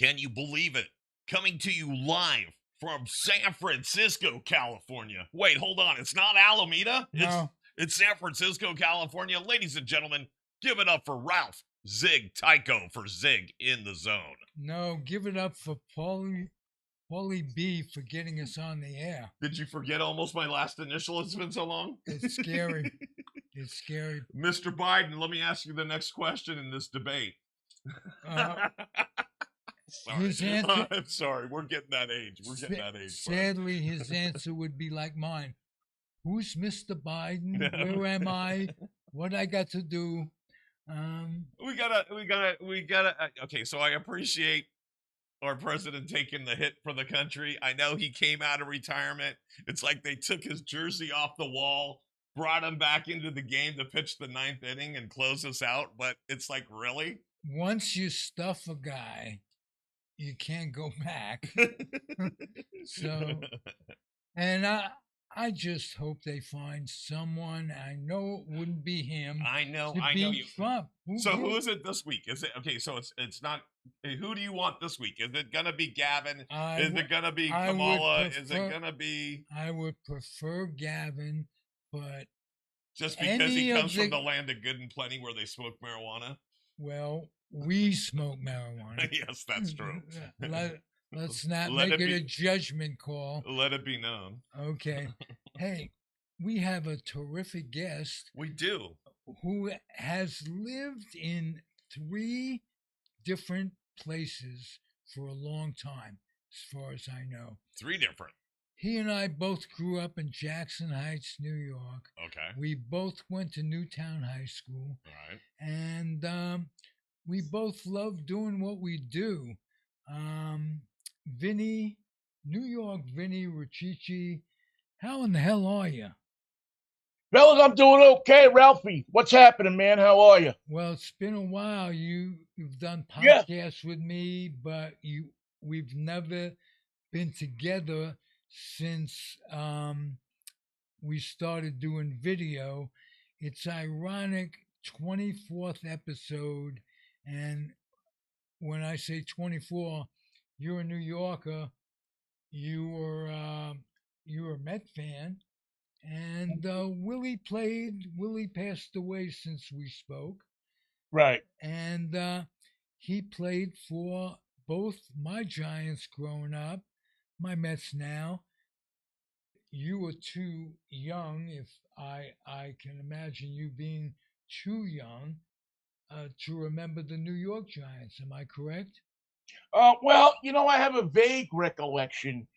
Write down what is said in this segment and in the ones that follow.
Can you believe it? Coming to you live from San Francisco, California. Wait, hold on. It's not Alameda. No. It's San Francisco, California. Ladies and gentlemen, give it up for Ralph Zig Tycho for Zig in the Zone. No, give it up for Pauly B for getting us on the air. Did you forget almost my last initial? It's been so long. It's scary. It's scary. Mr. Biden, let me ask you the next question in this debate. Sorry. His answer, I'm sorry. We're getting that age. Sadly, his answer would be like mine. Who's Mr. Biden? Where am I? What I got to do? We gotta. Okay, so I appreciate our president taking the hit for the country. I know he came out of retirement. It's like they took his jersey off the wall, brought him back into the game to pitch the 9th inning and close us out. But it's like, really? Once you stuff a guy, you can't go back. So, and I just hope they find someone. I know it wouldn't be him. I know you. Trump. Who is it this week? Is it okay? So it's not. Who do you want this week? Is it gonna be Gavin? Is it gonna be Kamala? Is it gonna be? I would prefer Gavin, but just because he comes from the land of good and plenty where they smoke marijuana. Well, we smoke marijuana. Yes, that's true. Let's not make it a judgment call. Let it be known. Okay. Hey, we have a terrific guest. We do. Who has lived in 3 different places for a long time, as far as I know. 3 different. He and I both grew up in Jackson Heights, New York. Okay. We both went to Newtown High School. All right. And we both love doing what we do. New York Vinnie Richichi, how in the hell are you? Fellas, I'm doing okay. Ralphie, what's happening, man? How are you? Well, it's been a while. You've done podcasts with me, but we've never been together since we started doing video. It's ironic, 24th episode, and when I say 24, you're a New Yorker. You were a Met fan, and Willie passed away since we spoke. Right. And he played for both my Giants growing up, my Mets now. You were too young, if I can imagine you being too young to remember the New York Giants. Am I correct? Well, I have a vague recollection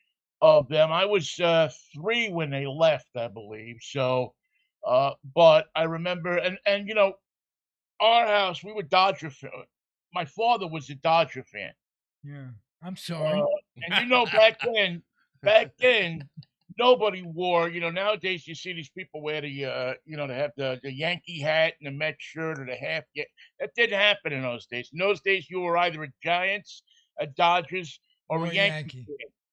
of them. I was 3 when they left, I believe. So, but I remember, and our house, we were Dodger fan. My father was a Dodger fan. Yeah, I'm sorry. And back then, nobody wore. Nowadays you see these people wear the, they have the Yankee hat and the Met shirt or the half. That didn't happen in those days. In those days, you were either a Giants, a Dodgers, or a Yankee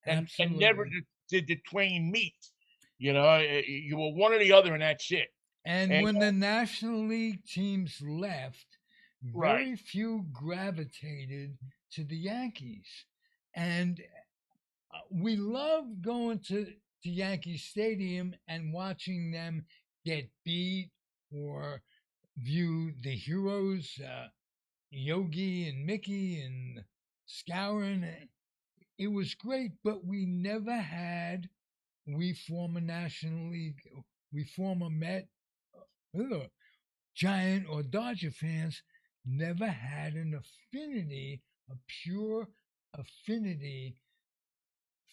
fan, and never did the twain meet. You were one or the other, and that's it. And when the National League teams left, very few gravitated to the Yankees. And we love going to Yankee Stadium and watching them get beat or view the heroes, Yogi and Mickey and Skowron. It was great, but we never had, we former National League, we former Met, Giant or Dodger fans never had an affinity, a pure affinity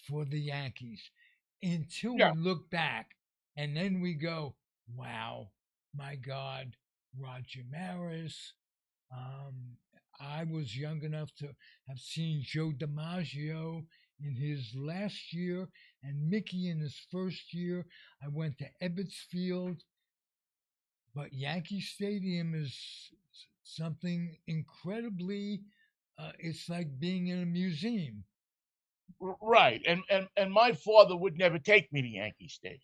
for the Yankees until we look back, and then we go, wow, my God, Roger Maris. I was young enough to have seen Joe DiMaggio in his last year and Mickey in his first year. I went to Ebbets Field, but Yankee Stadium is something incredibly, it's like being in a museum. Right. And my father would never take me to Yankee Stadium.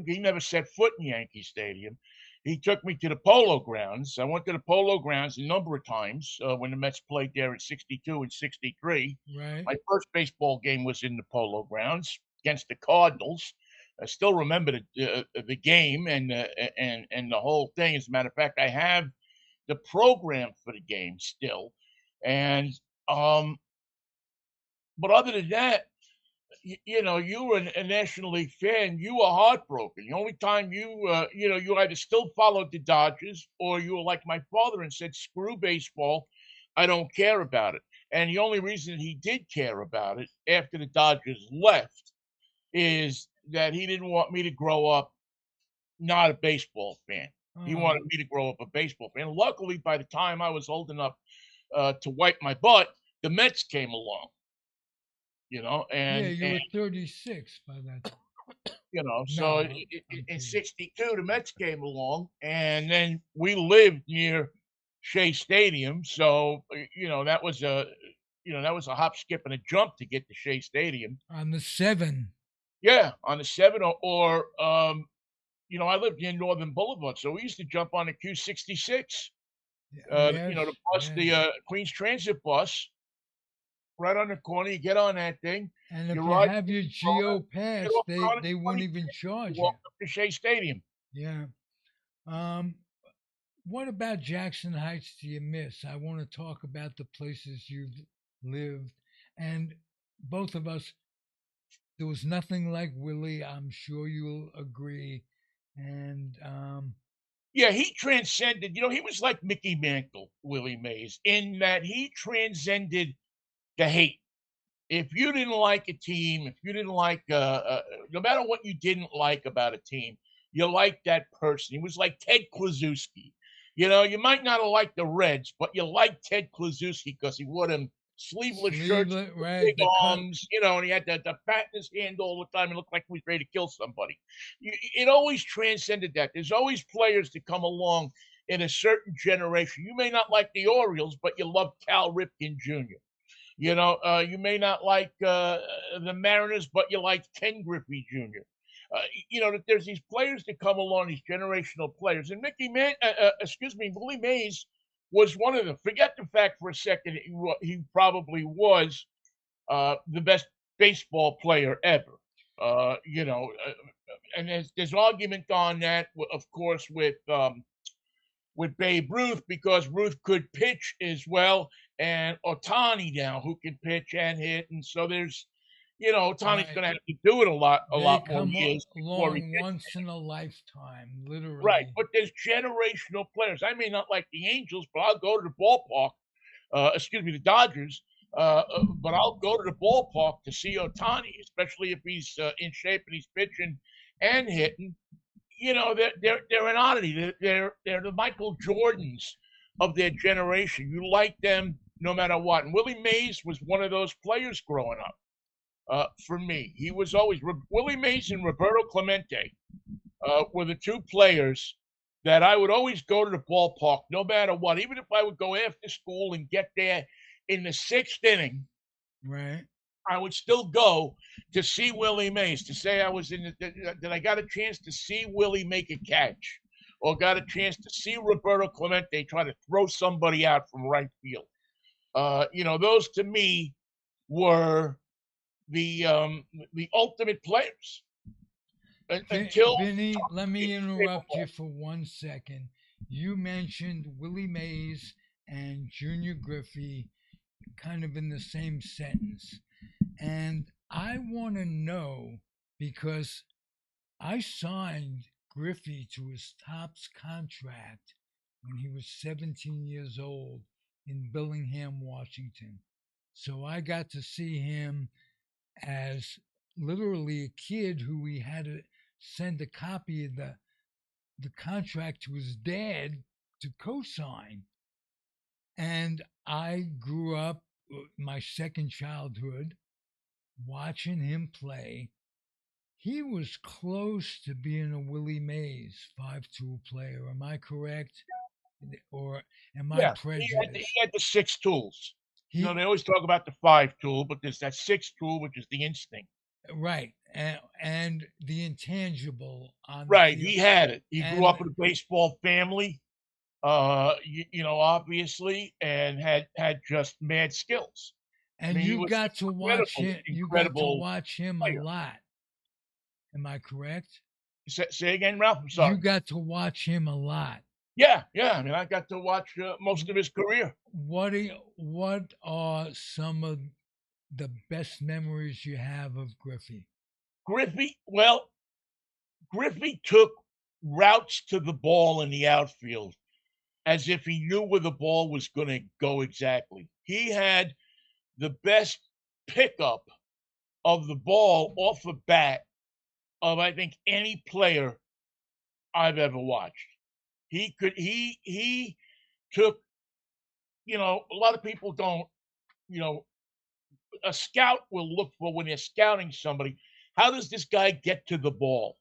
He never set foot in Yankee Stadium. he took me to the Polo Grounds. I went to the Polo Grounds a number of times when the Mets played there in '62 and '63. Right. My first baseball game was in the Polo Grounds against the Cardinals. I still remember the game and the whole thing. As a matter of fact, I have the program for the game still, and but other than that, you were a National League fan. You were heartbroken. The only time you either still followed the Dodgers or you were like my father and said, "Screw baseball, I don't care about it." And the only reason he did care about it after the Dodgers left is that he didn't want me to grow up not a baseball fan. He Oh, wanted me to grow up a baseball fan. Luckily, by the time I was old enough to wipe my butt, the Mets came along. yeah, And you were 36 by that time. So No, I'm in kidding. '62, the Mets came along, and then we lived near Shea Stadium, so that was a hop, skip, and a jump to get to Shea Stadium. On the 7. Yeah, on the 7 I lived near Northern Boulevard, so we used to jump on the Q66, Yes, the bus, yes. the Queens Transit bus, right on the corner. You get on that thing, And if you you ride have your the Geo corner, get pass, off they on it, they won't 20 even minutes, you charge you. walk up to Shea Stadium. Yeah. Um, what about Jackson Heights do you miss? I want to talk about the places you've lived, and both of us. There was nothing like Willie. I'm sure you'll agree. And Yeah, he transcended. He was like Mickey Mantle, Willie Mays, in that he transcended the hate. If you didn't like a team, if you didn't like, no matter what you didn't like about a team, you liked that person. He was like Ted Kluszewski. You might not have liked the Reds, but you liked Ted Kluszewski because he wore them sleeveless shirts, Sleeveless, with right? big The cut. arms, and he had the bat in his hand all the time. He looked like he was ready to kill somebody. It always transcended that. There's always players that come along in a certain generation. You may not like the Orioles, but you love Cal Ripken Jr. You may not like the Mariners, but you like Ken Griffey Jr. That there's these players that come along, these generational players, and Willie Mays was one of them. Forget the fact for a second he probably was the best baseball player ever. And there's argument on that, of course, with Babe Ruth because Ruth could pitch as well, and Otani now who can pitch and hit, and so there's, Otani's Right. going to have to do it a They lot more come years before he along gets once in a lifetime, right. literally. But there's generational players. I may not like the Angels, but I'll go to the ballpark. The Dodgers. But I'll go to the ballpark to see Otani, especially if he's in shape and he's pitching and hitting. They're an oddity. They're the Michael Jordans of their generation. You like them no matter what. And Willie Mays was one of those players growing up. For me, he was always Willie Mays and Roberto Clemente were the two players that I would always go to the ballpark no matter what. Even if I would go after school and get there in the sixth inning, Right. I would still go to see Willie Mays, to say I was that I got a chance to see Willie make a catch, or got a chance to see Roberto Clemente try to throw somebody out from right field. Those to me were the ultimate players until Vinny, let me interrupt you baseball. for 1 second. You mentioned Willie Mays and Junior Griffey kind of in the same sentence. And I want to know because I signed Griffey to his tops contract when he was 17 years old in Billingham, Washington. So I got to see him as literally a kid who we had to send a copy of the contract to his dad to co-sign. And I grew up my second childhood watching him play. He was close to being a Willie Mays 5-tool player. Am I correct? Or am I Yeah, he prejudiced? had the six tools. He They always talk about the five tool, but there's that six tool, which is the instinct. right. and the intangible on the Right, field. he had it. He grew And up in a baseball family, obviously, and had just mad skills. I and mean, he you was got to watch him. You got to incredible watch him a player. lot. Am I correct? Say again, Ralph. I'm You sorry. got to watch him a lot. Yeah. I mean, I got to watch most of his career. What are some of the best memories you have of Griffey? Griffey took routes to the ball in the outfield as if he knew where the ball was going to go exactly. He had the best pickup of the ball off the bat of, I think, any player I've ever watched. He took, a lot of people don't, you know, a scout will look for when they're scouting somebody, how does this guy get to the ball?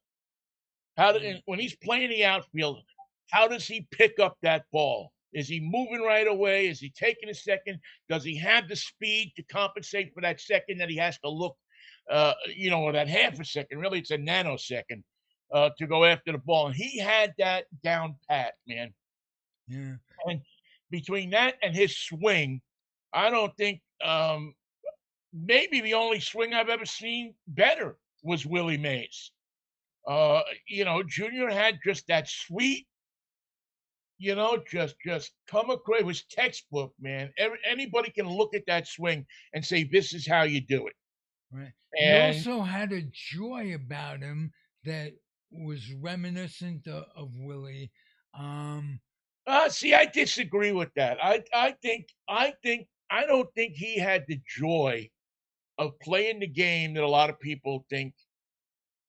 When he's playing the outfield, how does he pick up that ball? Is he moving right away? Is he taking a second? Does he have the speed to compensate for that second that he has to look, or that half a second? Really, it's a nanosecond to go after the ball. And he had that down pat, man. Yeah. And between that and his swing, I don't think maybe the only swing I've ever seen better was Willie Mays. Junior had just that sweet, just come across. It was textbook, man. Anybody can look at that swing and say, "This is how you do it." Right. He And also had a joy about him that was reminiscent of Willie. see, I disagree with that. I don't think he had the joy of playing the game that a lot of people think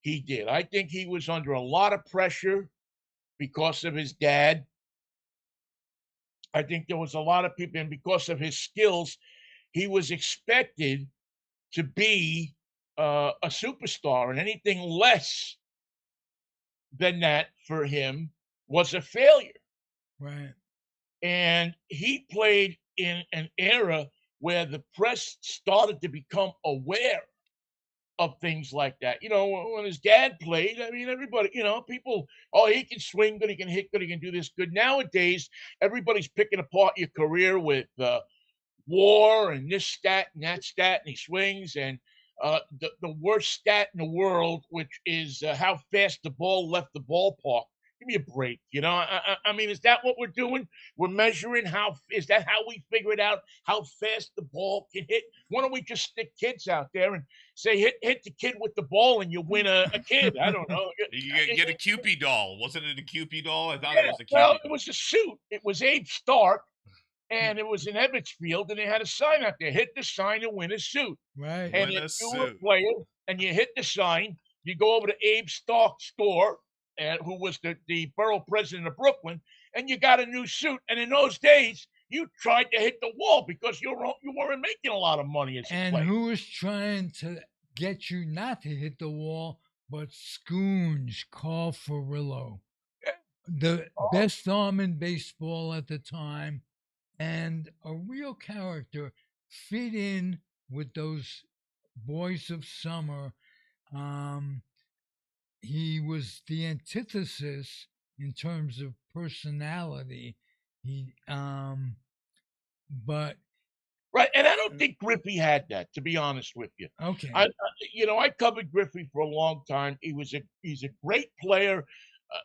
he did. I think he was under a lot of pressure because of his dad. I think there was a lot of people, and because of his skills, he was expected to be a superstar, and anything less than that for him was a failure. Right. And he played in an era where the press started to become aware of things like that. When his dad played, I mean, everybody, people, oh, he can swing good, he can hit good, he can do this good. Nowadays, everybody's picking apart your career with WAR and this stat and that stat, and he swings. And the worst stat in the world, which is how fast the ball left the ballpark. Give me a break, I mean, is that what we're doing? We're measuring is that how we figured out how fast the ball can hit? Why don't we just stick kids out there and say hit the kid with the ball and you win a kid? I don't know. You get a Cupid doll. Wasn't it a Cupid doll? I thought Yeah, it was a well, Cupid. it was a suit. It was Abe Stark, and it was in Ebbetsfield, and they had a sign out there: hit the sign and win a suit. Right. And Win a if you were a suit. player and you hit the sign, you go over to Abe Stark's store, who was the borough president of Brooklyn, and you got a new suit. And in those days, you tried to hit the wall because you weren't making a lot of money as a And player. who was trying to get you not to hit the wall but Scoons, Carl Furillo, the best arm in baseball at the time, and a real character, fit in with those boys of summer. He was the antithesis in terms of personality. But Right, and I don't think Griffey had that, to be honest with you. okay. I covered Griffey for a long time. He's a great player,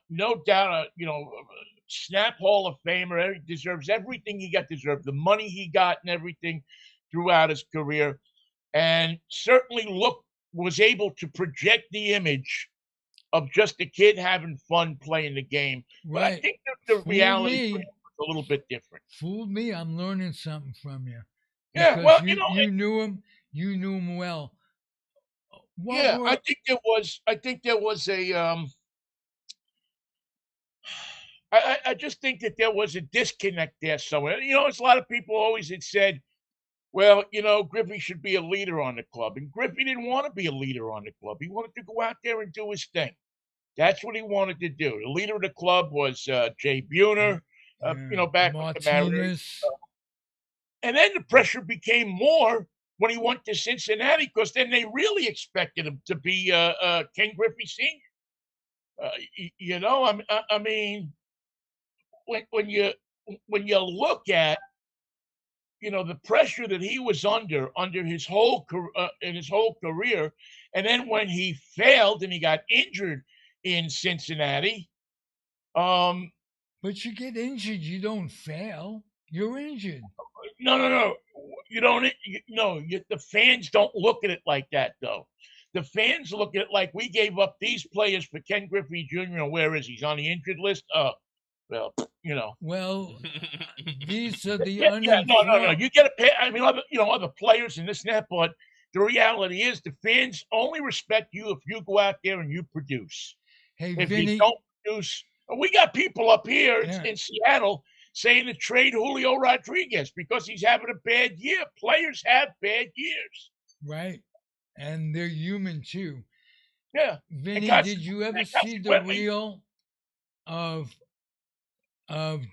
no doubt. Snap Hall of Famer. He deserves everything he got. Deserved the money he got and everything throughout his career, and certainly was able to project the image of just a kid having fun playing the game. But I Right. think that the reality me. was a little bit different. Fooled me. I'm learning something from you. Yeah, Because well, you knew him. You knew him well. What yeah, were I think there was a I just think that there was a disconnect there somewhere. As a lot of people always had said, well, Griffey should be a leader on the club. And Griffey didn't want to be a leader on the club. He wanted to go out there and do his thing. That's what he wanted to do. The leader of the club was Jay Buhner, back with the Mariners. Martinez? And then the pressure became more when he went to Cincinnati, because then they really expected him to be Ken Griffey Sr. I mean, when you look at the pressure that he was under his whole in his whole career, and then when he failed and he got injured in Cincinnati, um, But you get injured, you don't fail. You're injured. no, you don't. The fans don't look at it like that, though. The fans look at it like we gave up these players for Ken Griffey Jr. And where is he? He's on the injured list. Well, Well, these are the Yeah, no. uninformed. You get to pay. I mean, other players and this and that, but the reality is the fans only respect you if you go out there and you produce. Hey, If you Vinny. don't produce, we got people up here Yeah. in Seattle saying to trade Julio Rodriguez because he's having a bad year. Players have bad years. Right. And they're human too. Yeah. Vinny, And did you ever see the consequently- reel of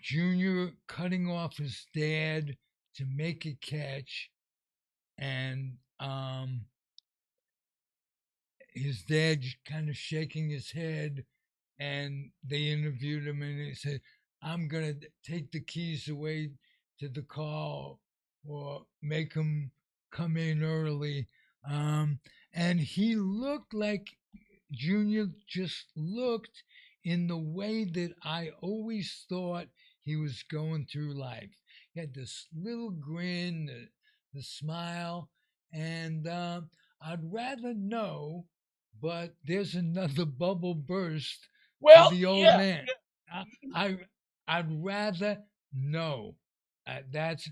Junior cutting off his dad to make a catch, and his dad kind of shaking his head, and they interviewed him, and he said, "I'm gonna take the keys away to the car or make him come in early," and he looked like Junior just looked in the way that I always thought he was going through life. He had this little grin, the smile, and I'd rather know, but there's another bubble burst Well, for the old yeah. man. I'd rather know. That's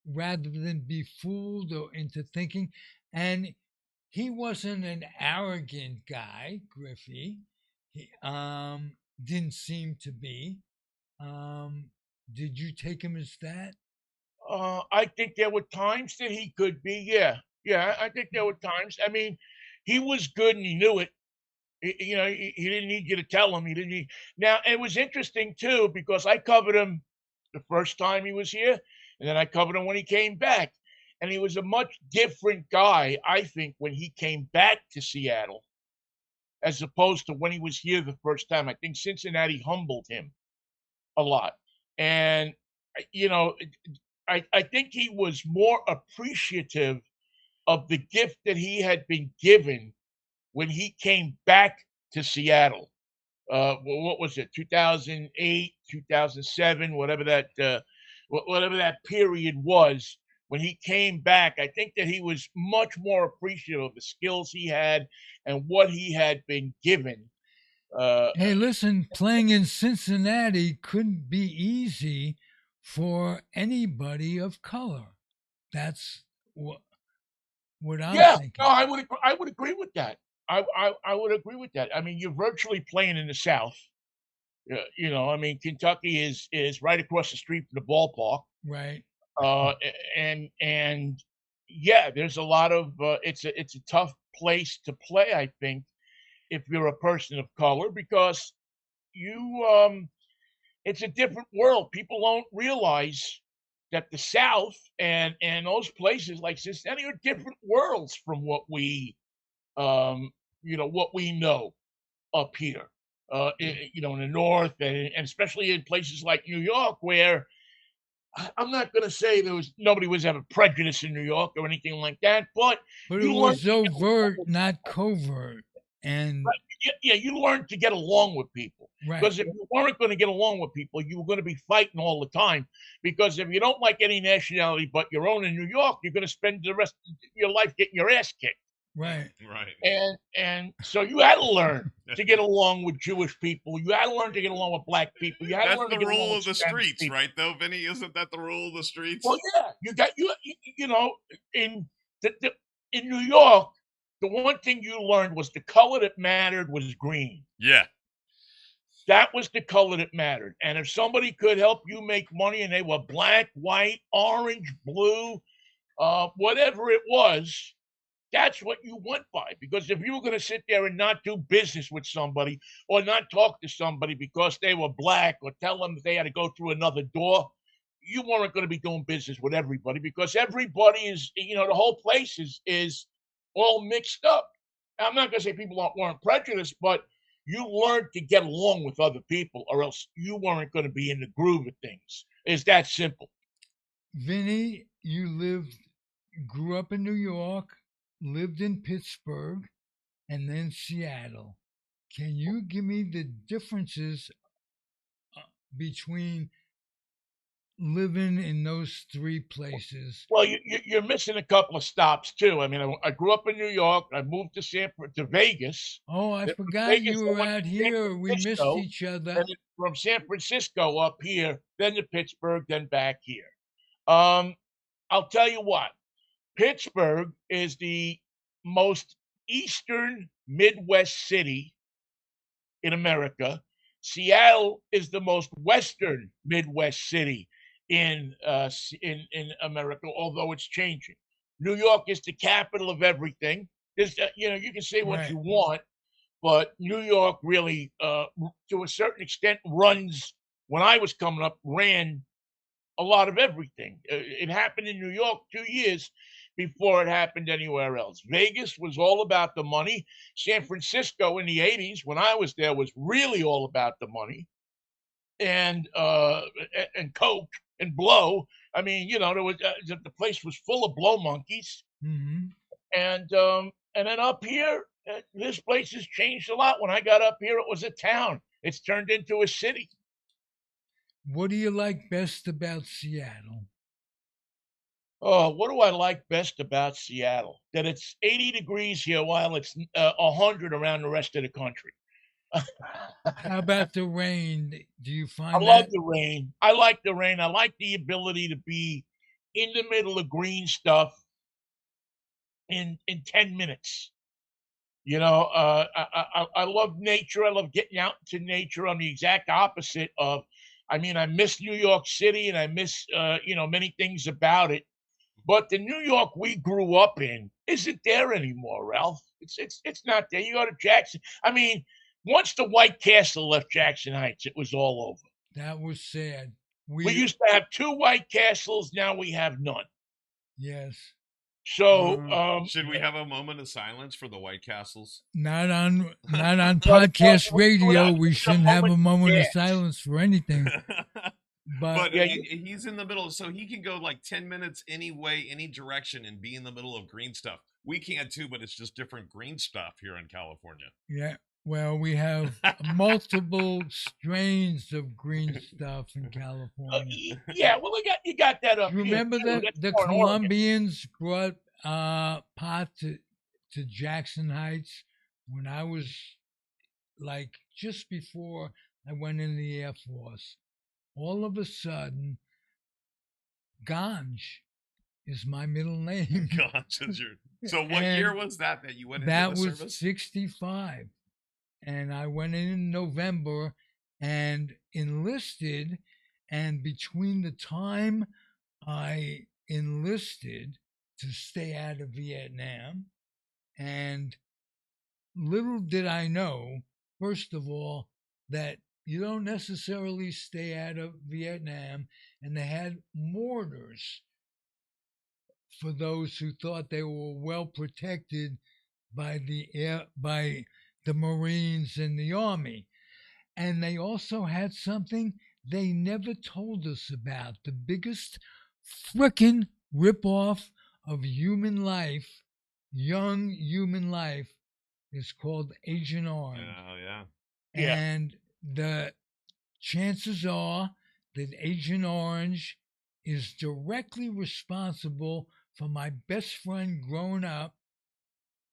rather than be fooled or into thinking. And he wasn't an arrogant guy, Griffey. He didn't seem to be. Did you take him as that? I think there were times that he could be. Yeah. I think there were times. I mean, he was good and he knew it. He didn't need you to tell him. He didn't need. Now, it was interesting too because I covered him the first time he was here, and then I covered him when he came back. And he was a much different guy, I think, when he came back to Seattle, as opposed to when he was here the first time. I think Cincinnati humbled him a lot. And, you know, I think he was more appreciative of the gift that he had been given when he came back to Seattle. What was it? 2008, 2007, whatever that period was when he came back. I think that he was much more appreciative of the skills he had and what he had been given. Hey, listen, playing in Cincinnati couldn't be easy for anybody of color. That's what I'm thinking. No, I would agree with that. I would agree with that. I mean, you're virtually playing in the South. I mean, Kentucky is right across the street from the ballpark. Right. And yeah, there's a lot of it's a tough place to play, I think, if you're a person of color, because it's a different world. People don't realize that the South and those places like Cincinnati are different worlds from what we know up here. In the North, and especially in places like New York, where I'm not going to say nobody was ever prejudiced in New York or anything like that, but it was overt, not covert, and you learned to get along with people. Right. Because if you weren't going to get along with people, you were going to be fighting all the time. Because if you don't like any nationality but your own in New York, you're going to spend the rest of your life getting your ass kicked. Right. And so you had to learn to get along with Jewish people. You had to learn to get along with black people. You had That's to learn the to get along rule with of the Spanish streets, people. right? Though, Vinny, isn't that the rule of the streets? Well, yeah, in New York, the one thing you learned was the color that mattered was green. Yeah. That was the color that mattered. And if somebody could help you make money and they were black, white, orange, blue, whatever it was, that's what you went by. Because if you were going to sit there and not do business with somebody or not talk to somebody because they were black or tell them that they had to go through another door, you weren't going to be doing business with everybody because everybody is, the whole place is all mixed up. I'm not going to say people weren't prejudiced, but you learned to get along with other people, or else you weren't going to be in the groove of things. It's that simple. Vinny, grew up in New York, lived in Pittsburgh, and then Seattle. Can you give me the differences between living in those three places? Well, you're missing a couple of stops too. I mean, I grew up in New York. I moved to Vegas. Oh, I Then from forgot Vegas, you I were went out to San here. We missed Francisco, each other. and then from San Francisco up here, then to Pittsburgh, then back here. Um, I'll tell you what, Pittsburgh is the most eastern Midwest city in America. Seattle is the most western Midwest city in America, although it's changing. New York is the capital of everything. You can say what Right. you want, but New York really, to a certain extent, runs. When I was coming up, ran a lot of everything. It happened in New York 2 years before it happened anywhere else. Vegas was all about the money. San Francisco in the 80s, when I was there, was really all about the money and coke and blow. I mean, there was the place was full of blow monkeys, Mm-hmm. and then up here, this place has changed a lot. When I got up here, it was a town. It's turned into a city. What do you like best about Seattle? Oh, what do I like best about Seattle? That it's 80 degrees here while it's 100 around the rest of the country. How about the rain? Do you I find love that? the rain. I like the rain. I like the ability to be in the middle of green stuff in 10 minutes. I love nature. I love getting out into nature. I'm the exact opposite of, I mean, I miss New York City and I miss, many things about it. But the New York we grew up in isn't there anymore, Ralph. It's not there. You go to Jackson. I mean, once the White Castle left Jackson Heights, it was all over. That was sad. We used to have two White Castles. Now we have none. Yes. So, should we have a moment of silence for the White Castles? Not on podcast radio. We shouldn't have a moment of gas. silence for anything. But Yeah, he's in the middle, so he can go like 10 minutes any way, any direction, and be in the middle of green stuff. We can too, but it's just different green stuff here in California. yeah, well, we have multiple strains of green stuff in California. yeah, well, you got that up here. Remember too. that That's the more in Oregon. Colombians brought pot to Jackson Heights when I was like just before I went in the Air Force. All of a sudden, Ganj is my middle name. Gosh, so what year was that you went into That the was service? 65. And I went in November and enlisted. And between the time I enlisted to stay out of Vietnam, and little did I know, first of all, that you don't necessarily stay out of Vietnam, and they had mortars for those who thought they were well protected by the Marines and the Army. And they also had something they never told us about. The biggest frickin' ripoff of human life, young human life, is called Agent Orange. Oh, yeah. And the chances are that Agent Orange is directly responsible for my best friend growing up,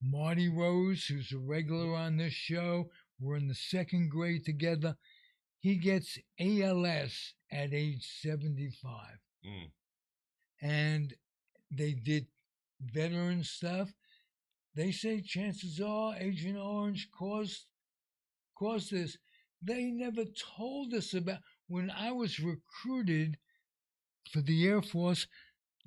Marty Rose, who's a regular on this show. We're in the second grade together. He gets ALS at age 75. Mm. And they did veteran stuff. They say chances are Agent Orange caused this. They never told us about when I was recruited for the Air Force.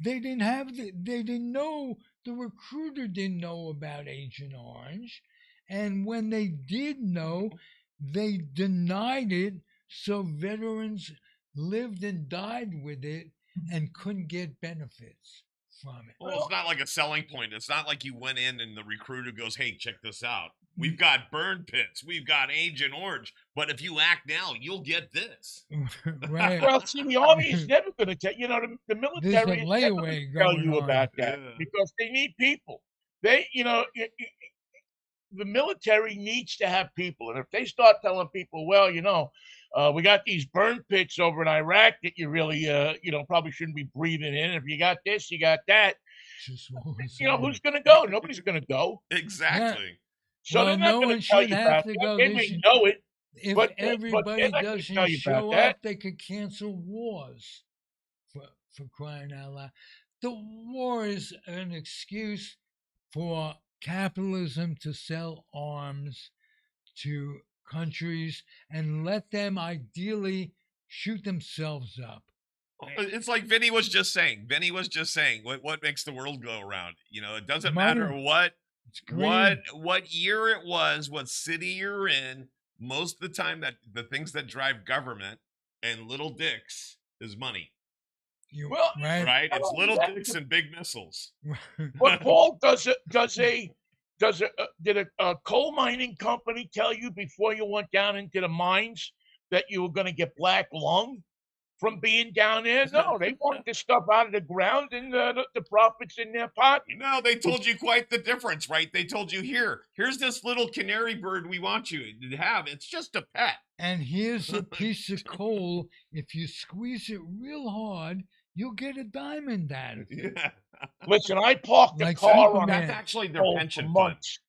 They didn't know, the recruiter didn't know about Agent Orange. And when they did know, they denied it so veterans lived and died with it and couldn't get benefits from it. Well, it's not like a selling point. It's not like you went in and the recruiter goes, "Hey, check this out. We've got burn pits. We've got Agent Orange. But if you act now, you'll get this." Right. Well, see, the Army is never going to tell the There's a military is never going layaway to tell going you on. about that Yeah. because they need people. They, the military needs to have people. And if they start telling people, well, we got these burn pits over in Iraq that you really, probably shouldn't be breathing in. If you got this, you got that. Just what we're Who's saying. going to go? Nobody's going to go. Exactly. So Well, they're not no going one to tell should you have about to that. go. They They may should- know it. If but everybody they're not gonna doesn't tell you about show that. up, they could cancel wars. For crying out loud, the war is an excuse for capitalism to sell arms to countries and let them ideally shoot themselves up. It's like Vinny was just saying. What makes the world go around? It doesn't Money. matter what Greed. what year it was, what city you're in. Most of the time, that the things that drive government and little dicks is money. Well, Right? not It's only little that, dicks and big missiles. But Paul, did a coal mining company tell you before you went down into the mines that you were going to get black lung from being down there? No, they wanted the stuff out of the ground and the profits in their pocket. No, they told you quite the difference, right? They told you, here's this little canary bird we want you to have. It's just a pet. And here's a piece of coal. If you squeeze it real hard, you'll get a diamond out of it. Yeah. Listen, I parked the Like car on Superman. That's actually their coal for pension fund. months.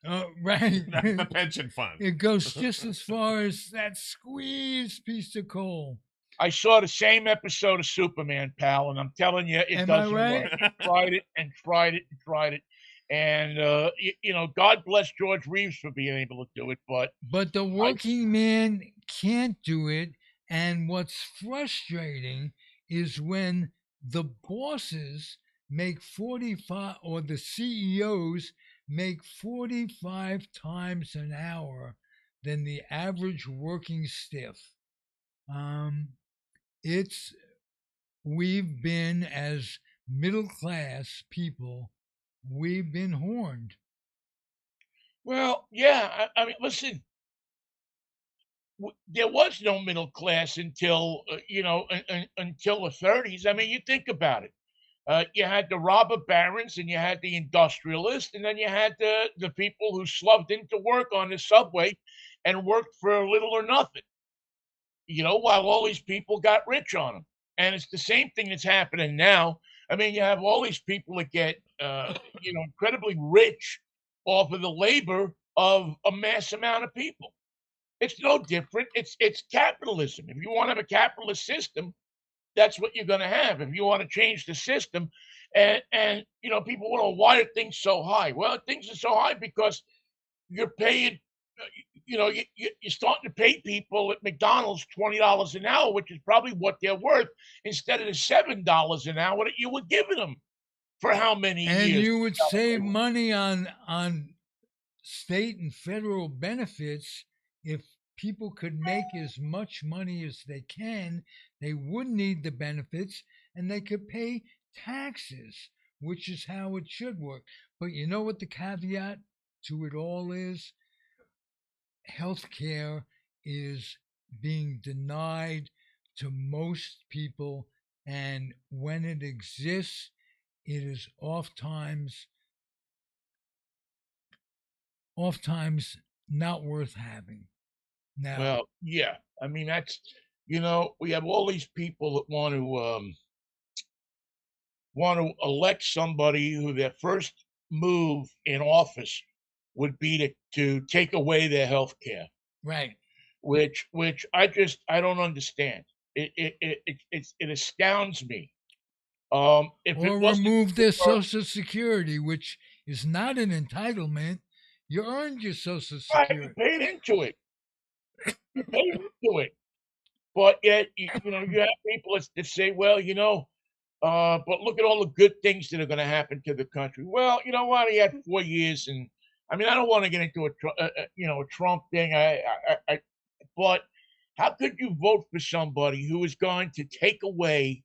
Right. That's the pension fund. It goes just as far as that squeezed piece of coal. I saw the same episode of Superman, pal, and I'm telling you, it Am I doesn't right? work. I tried it and tried it and tried it. And, God bless George Reeves for being able to do it. But the working man can't do it. And what's frustrating is when the bosses make 45, or the CEOs make 45 times an hour than the average working stiff. We've been, as middle class people, we've been horned. Well, yeah. I mean, listen, there was no middle class until, until the 30s. I mean, you think about it. You had the robber barons and you had the industrialists, and then you had the people who slugged into work on the subway and worked for little or nothing, while all these people got rich on them. And it's the same thing that's happening now. I mean, you have all these people that get, incredibly rich off of the labor of a mass amount of people. It's no different. It's capitalism. If you want to have a capitalist system, that's what you're going to have. If you want to change the system, and people want to, why are things so high? Well, things are so high because you're paying. You're starting to pay people at McDonald's $20 an hour, which is probably what they're worth, instead of the $7 an hour that you were giving them for how many And years? you would save money on state and federal benefits if people could make as much money as they can. They wouldn't need the benefits, and they could pay taxes, which is how it should work. But you know what the caveat to it all is? Healthcare is being denied to most people, and when it exists, it is oftentimes not worth having. Now, Well, yeah. I mean, that's we have all these people that want to elect somebody who their first move in office would be to take away their health care, right. which I don't understand. It astounds me. If it Or wasn't remove their for- Social Security, which is not an entitlement. You earned your Social Right, Security. you paid into it. You paid into it. But yet, you have people that say, well, but look at all the good things that are going to happen to the country. Well, you know what? He had 4 years, and I mean, I don't want to get into a Trump thing. But How could you vote for somebody who is going to take away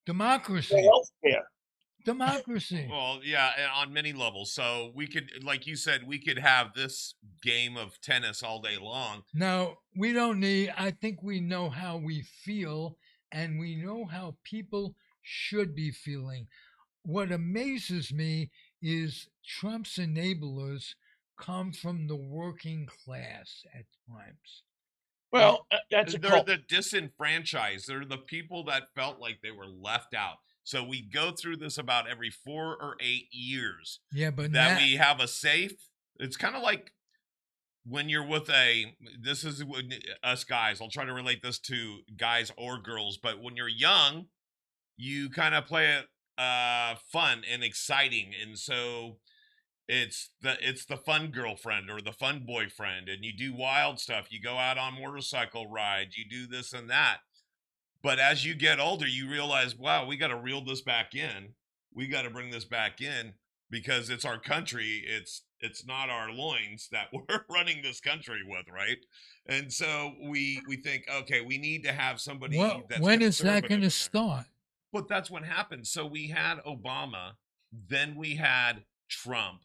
Democracy. health care? Democracy. Well, yeah, on many levels. So we could, like you said, we could have this game of tennis all day long. Now, we don't need, I think we know how we feel and we know how people should be feeling. What amazes me is Trump's enablers come from the working class at times. Well, that's a They're cult. the disenfranchised. They're the people that felt like they were left out. So we go through this about every 4 or 8 years. Yeah, but that we have a safe. It's kind of like when you're with this is us guys. I'll try to relate this to guys or girls, but when you're young, you kind of play it fun and exciting, and so it's the fun girlfriend or the fun boyfriend, and you do wild stuff. You go out on motorcycle rides, you do this and that. But as you get older, you realize, wow, we got to reel this back in. We got to bring this back in because it's our country. It's not our loins that we're running this country with, right? And so we think, okay, we need to have somebody that's when is that conservative going in to there. start? But that's what happened. So we had Obama, then we had Trump,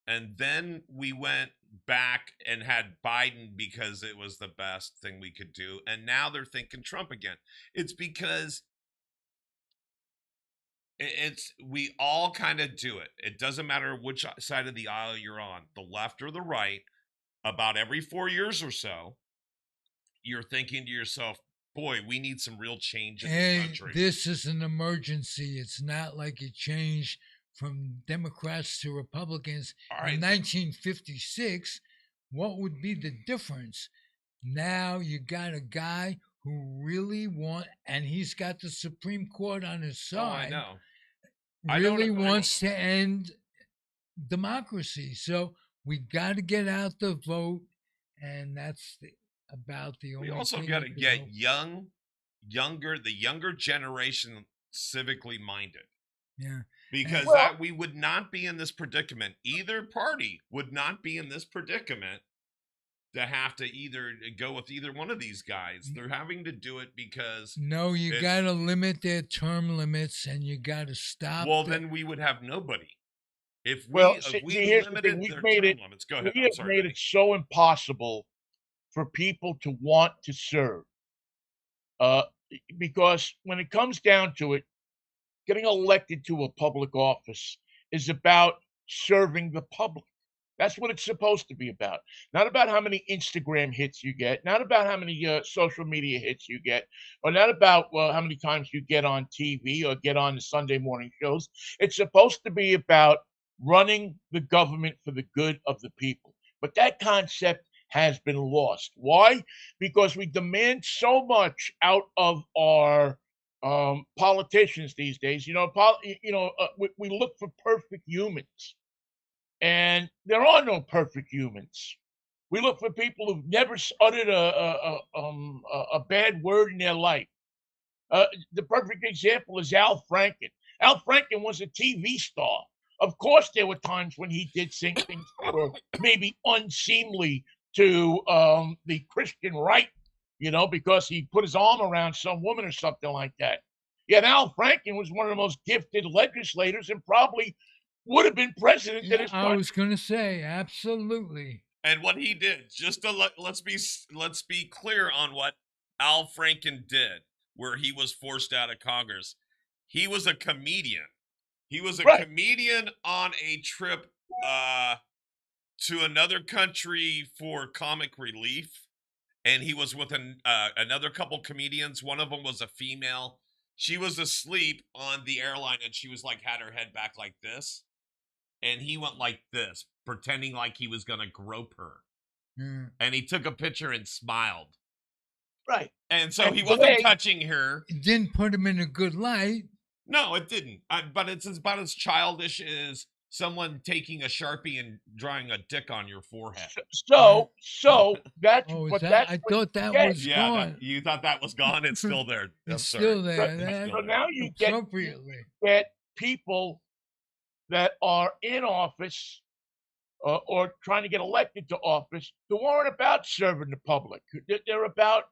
and then we went back and had Biden because it was the best thing we could do. And now they're thinking Trump again. It's because we all kind of do it. It doesn't matter which side of the aisle you're on, the left or the right. About every 4 years or so, you're thinking to yourself, boy, we need some real change in this country. This is an emergency. It's not like it changed from Democrats to Republicans in 1956. What would be the difference? Now you got a guy who really and he's got the Supreme Court on his side. Oh, I know. Really wants to end democracy. So we got to get out the vote, and that's about the only. We also got to get the younger generation civically minded. Yeah. Because we would not be in this predicament. Either party would not be in this predicament to have to either go with either one of these guys. They're having to do it because you got to limit their term limits, and you got to stop. Well, then we would have nobody. If we limited their term limits, go ahead. We have made it so impossible for people to want to serve. Because when it comes down to it, getting elected to a public office is about serving the public. That's what it's supposed to be about. Not about how many Instagram hits you get, not about how many social media hits you get, or not about how many times you get on TV or get on the Sunday morning shows. It's supposed to be about running the government for the good of the people. But that concept has been lost. Why? Because we demand so much out of our politicians these days. We look for perfect humans, and there are no perfect humans. We look for people who've never uttered a bad word in their life. The perfect example is Al Franken. Al Franken was a TV star. Of course, there were times when he did things that were maybe unseemly to the Christian right, because he put his arm around some woman or something like that. Yet Al Franken was one of the most gifted legislators and probably would have been president. I was going to say, absolutely. And what he did, just to let's be clear on what Al Franken did, where he was forced out of Congress. He was a comedian. He was a comedian on a trip to another country for comic relief, and he was with another couple comedians. One of them was a female. She was asleep on the airline, and she was had her head back like this, and he went like this, pretending like he was gonna grope her. And he took a picture and smiled. Right. And so he wasn't touching her. It didn't put him in a good light. No, it didn't. But it's about as childish as someone taking a Sharpie and drawing a dick on your forehead. So that's I thought that was gone. You thought that was gone? It's still there. It's still there. So now you get people that are in office or trying to get elected to office who aren't about serving the public. They're about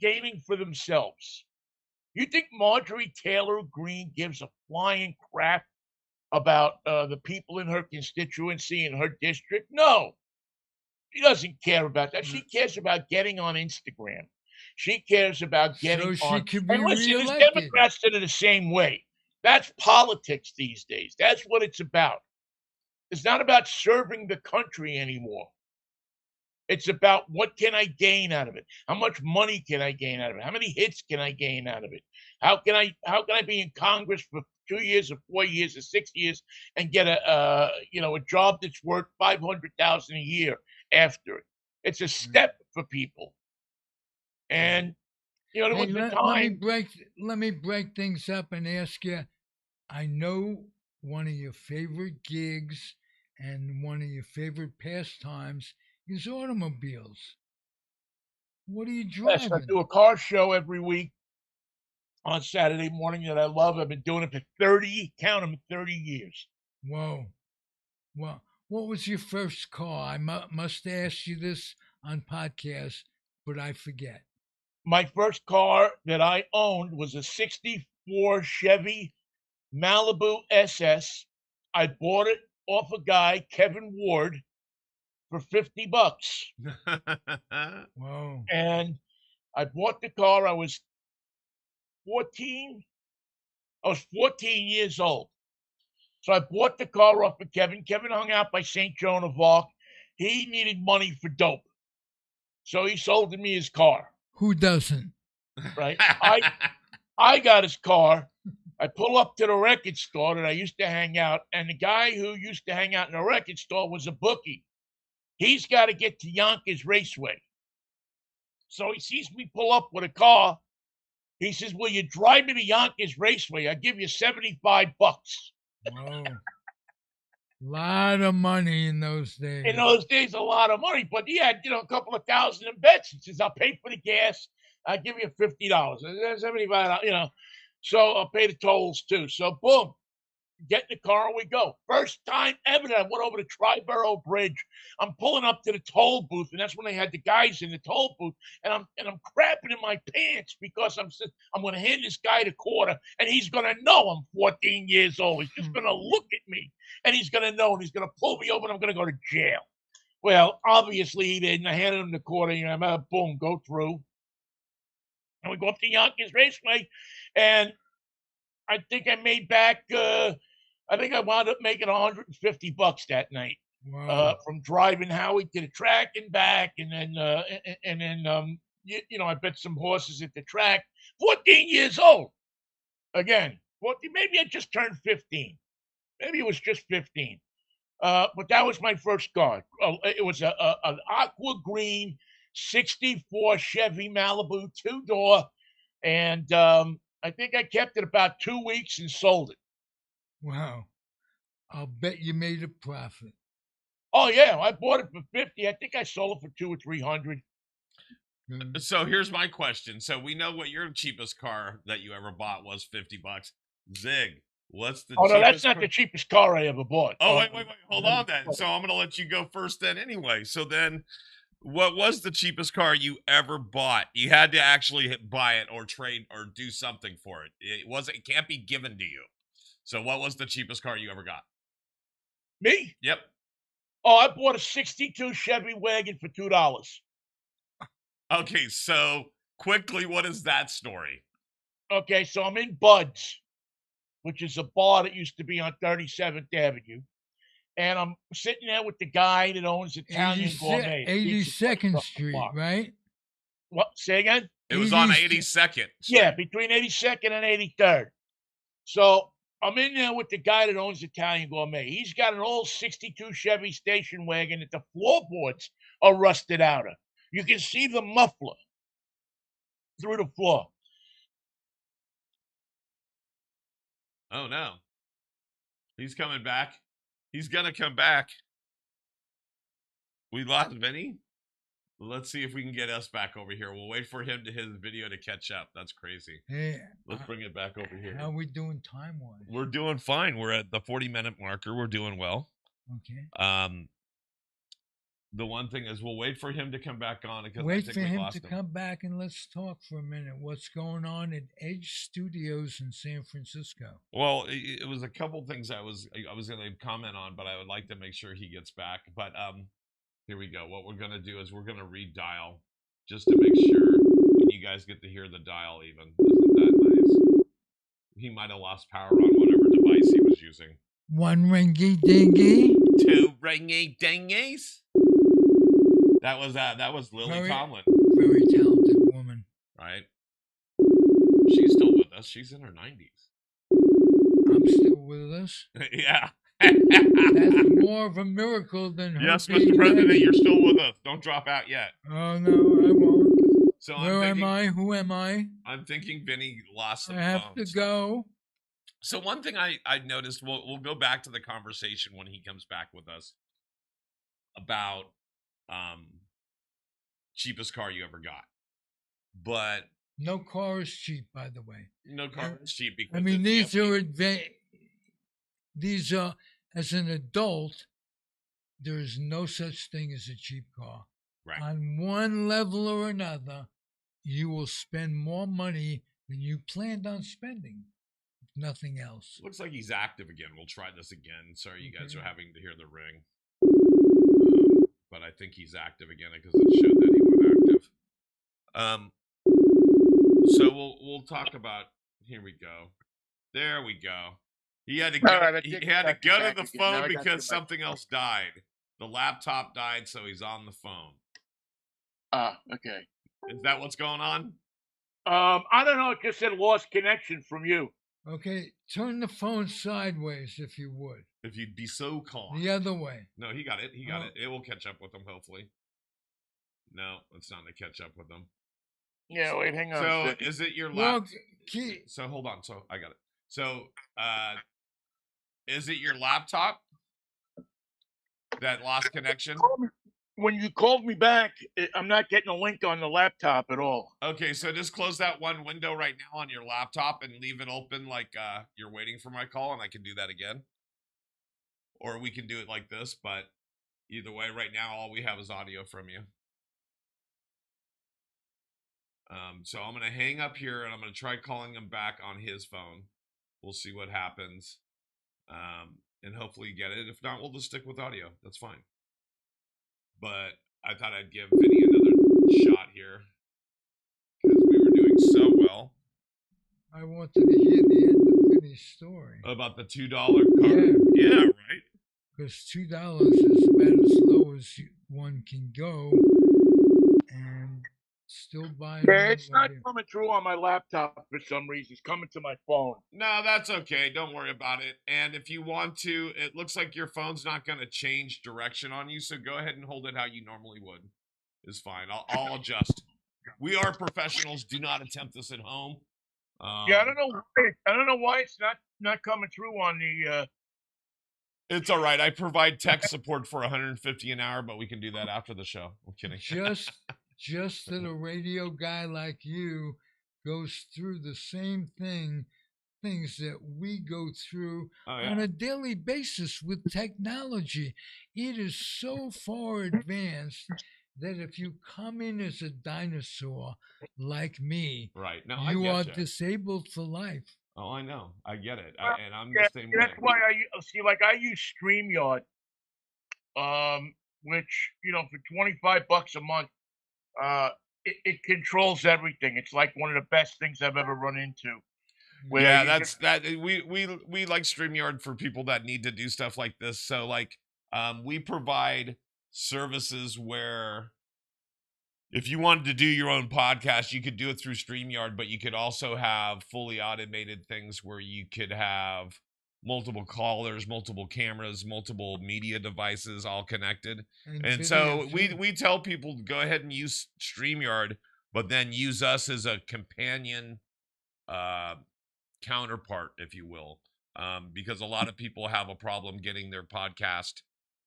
gaining for themselves. You think Marjorie Taylor Greene gives a flying crap about the people in her constituency in her district? No, she doesn't care about that. She cares about getting on Instagram. She cares about getting So she on. could And be listen, there's reelected. Democrats that are the same way. That's politics these days. That's what it's about. It's not about serving the country anymore. It's about what can I gain out of it? How much money can I gain out of it? How many hits can I gain out of it? How can I be in Congress for 2 years or 4 years or 6 years and get a job that's worth $500,000 a year after it? It's a step for people, and there Hey, was a let time. me break things up and ask you. I know one of your favorite gigs and one of your favorite pastimes is automobiles. What are you Yes, I driving? do a car show every week on Saturday morning that I love. I've been doing it for count them, 30 years. Whoa. Well, what was your first car? I must ask you this on podcast, but I forget. My first car that I owned was a 64 Chevy Malibu SS. I bought it off a guy, Kevin Ward, for $50. Whoa. And I bought the car. I was 14. I was 14 years old. So I bought the car off of Kevin. Kevin hung out by St. Joan of Arc. He needed money for dope. So he sold me his car, Who doesn't? right? I got his car. I pull up to the record store that I used to hang out, and the guy who used to hang out in the record store was a bookie. He's got to get to Yonkers Raceway. So he sees me pull up with a car. He says, "Will you drive me to Yonkers Raceway? I'll give you $75." Whoa. Lot of money in those days. In those days, a lot of money, but he had, a couple of thousand in bets. He says, "I'll pay for the gas. I'll give you $50. $75, So I'll pay the tolls too." So boom, get in the car and we go. First time ever that I went over the Triborough Bridge. I'm pulling up to the toll booth, and that's when they had the guys in the toll booth. And I'm crapping in my pants because I'm going to hand this guy the quarter, and he's going to know I'm 14 years old. He's just going to look at me, and he's going to know, and he's going to pull me over, and I'm going to go to jail. Well, obviously he didn't. I handed him the quarter, boom, go through, and we go up to Yonkers Raceway, and I think I made back. I think I wound up making $150 that night Wow. from driving Howie to the track and back, and then I bet some horses at the track. 14 years old, again. 14, maybe I just turned 15. Maybe it was just 15. But that was my first car. It was an aqua green 64 Chevy Malibu 2-door, and I think I kept it about 2 weeks and sold it. Wow. I'll bet you made a profit. Oh yeah, I bought it for 50. I think I sold it for 200 or 300. So here's my question. So we know what your cheapest car that you ever bought was, $50. Zig, what's the Oh no, that's cheapest not the cheapest car I ever bought. Oh, wait. Hold on then. So I'm going to let you go first then anyway. So then what was the cheapest car you ever bought? You had to actually buy it or trade or do something for it. It can't be given to you. So what was the cheapest car you ever got? Me? Yep. Oh, I bought a 62 Chevy wagon for $2. Okay, so quickly, what is that story? Okay, so I'm in Bud's, which is a bar that used to be on 37th Avenue. And I'm sitting there with the guy that owns Italian Gourmet. 82nd Street, right? What? Say again? It was on 82nd. Yeah, between 82nd and 83rd. So I'm in there with the guy that owns Italian Gourmet. He's got an old 62 Chevy station wagon that the floorboards are rusted out of. You can see the muffler through the floor. Oh, no. He's coming back. He's going to come back. We lost Vinny. Let's see if we can get us back over here. We'll wait for his video to catch up. That's crazy. Hey, let's bring it back over here. How are we doing time-wise? We're doing fine. We're at the 40-minute marker. We're doing well. Okay. the one thing is we'll wait for him to come back on because I Wait think for we him lost to come back and let's talk for a minute. What's going on at Edge Studios in San Francisco? Well, it was a couple things I was going to comment on, but I would like to make sure he gets back. But here we go. What we're going to do is we're going to redial just to make sure, and you guys get to hear the dial even. Isn't that nice? He might have lost power on whatever device he was using. One ringy dingy. Two ringy dingies. That was Lily Tomlin. Very talented woman. Right? She's still with us. She's in her 90s. I'm still with us. Yeah. That's more of a miracle than her. Yes, Mr. President, you're still with us. Don't drop out yet. Oh, no, I won't. So Where am I? Who am I? I'm thinking Vinny lost some I have phones. to go. So one thing I noticed, we'll go back to the conversation when he comes back with us about cheapest car you ever got. But no car is cheap, by the way. No car is cheap because I mean, these are as an adult, there is no such thing as a cheap car. Right. On one level or another, you will spend more money than you planned on spending. If nothing else. Looks like he's active again. We'll try this again. Sorry, you guys are having to hear the ring. But I think he's active again because it showed that he went active. So we'll talk about. Here we go. There we go. He had to go. He had to go to the phone because something else died. The laptop died, so he's on the phone. Okay. Is that what's going on? I don't know. It just said lost connection from you. Okay, turn the phone sideways if you would. If you'd be so calm. The other way. No, he got it. He got it. It will catch up with him, hopefully. No, it's not going to catch up with him. Yeah, wait, hang on. So, is it your laptop? So, hold on. So, I got it. So, is it your laptop that lost connection? When you called me back, I'm not getting a link on the laptop at all. Okay, so just close that one window right now on your laptop and leave it open like you're waiting for my call, and I can do that again. Or we can do it like this, but either way, right now, all we have is audio from you. So I'm going to hang up here, and I'm going to try calling him back on his phone. We'll see what happens, and hopefully get it. If not, we'll just stick with audio. That's fine. But I thought I'd give Vinny another shot here because we were doing so well. I wanted to hear the end of Vinny's story. About the $2 car? Yeah, right. Because $2 is about as low as one can go and still buy it. Yeah, it's not coming through on my laptop for some reason. It's coming to my phone. No, that's okay. Don't worry about it. And if you want to, it looks like your phone's not going to change direction on you, so go ahead and hold it how you normally would. It's fine. I'll adjust. We are professionals. Do not attempt this at home. Yeah, I don't know why it's not coming through on the. It's all right. I provide tech support for $150 an hour, but we can do that after the show. I'm kidding. Just that a radio guy like you goes through the same things that we go through on a daily basis with technology. It is so far advanced that if you come in as a dinosaur like me, right? No, you are disabled for life. Oh, I know. I get it. And I'm the same way. That's why I use StreamYard, which, for $25 a month, it controls everything. It's like one of the best things I've ever run into. Yeah, we like StreamYard for people that need to do stuff like this. So we provide services where if you wanted to do your own podcast, you could do it through StreamYard, but you could also have fully automated things where you could have multiple callers, multiple cameras, multiple media devices all connected. And so we tell people to go ahead and use StreamYard, but then use us as a companion counterpart, if you will, because a lot of people have a problem getting their podcast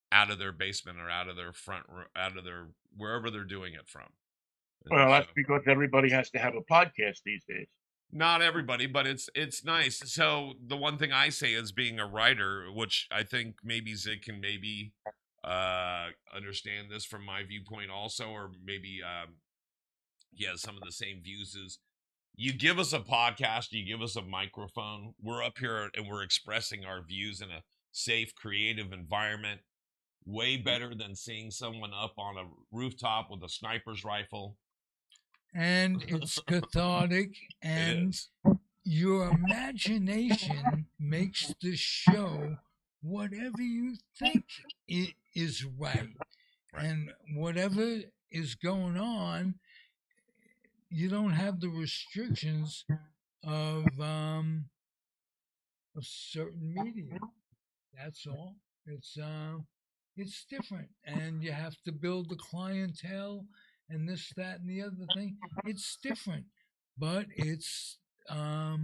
out of their basement or out of their front, out of their wherever they're doing it from. Well, that's because everybody has to have a podcast these days. Not everybody, but it's nice. So the one thing I say is being a writer, which I think maybe Zig can maybe understand this from my viewpoint also, or maybe he has some of the same views as you. Give us a podcast, you give us a microphone, we're up here and we're expressing our views in a safe, creative environment. Way better than seeing someone up on a rooftop with a sniper's rifle. And it's cathartic, and your imagination makes the show whatever you think it is right. And whatever is going on, you don't have the restrictions of a certain media. That's all. It's different, and you have to build the clientele and this, that, and the other thing. It's different, but it's. I